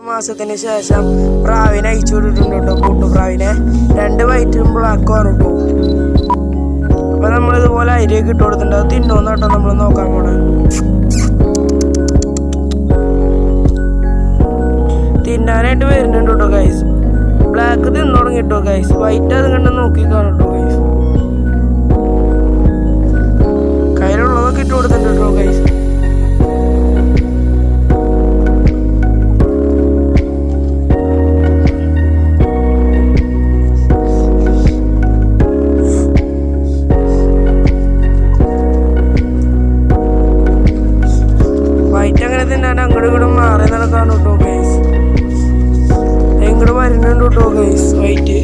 മാസത്തിന് ശേഷം പ്രാവിനെ അയച്ചു വിട്ടിട്ടുണ്ട് കേട്ടോ. കൂട്ടുപ്രാവിനെ 2 വൈറ്റും ബ്ലാക്കും ആണ് കേട്ടോ. അപ്പൊ നമ്മൾ ഇതുപോലെ അരിയൊക്കെ ഇട്ട് കൊടുത്തിട്ടുണ്ട്. അത് തിന്നോന്ന് കേട്ടോ നമ്മൾ നോക്കാൻ പോണേ. തിന്നാനായിട്ട് വരുന്നുണ്ട് കേട്ടോ ഗൈസ്. ബ്ലാക്ക് തിന്നു തുടങ്ങി കേട്ടോ ഗൈസ്. വൈറ്റ് അത് കണ്ട് നോക്കിക്കാണ് കേട്ടോ ഗൈസ്. കയ്യിലുള്ളതൊക്കെ ഇട്ട് കൊടുത്തിട്ടുണ്ട് കേട്ടോ ഗൈസ്. വൈറ്റ് അങ്ങനെ തിന്നാൻ അങ്ങോട്ടും ഇങ്ങോട്ടും മാറി നടക്കാണ് കേട്ടോ ഗൈസ്. ഇങ്ങോട്ട് വരുന്നുണ്ട് കേട്ടോ ഗൈസ് വൈറ്റ്.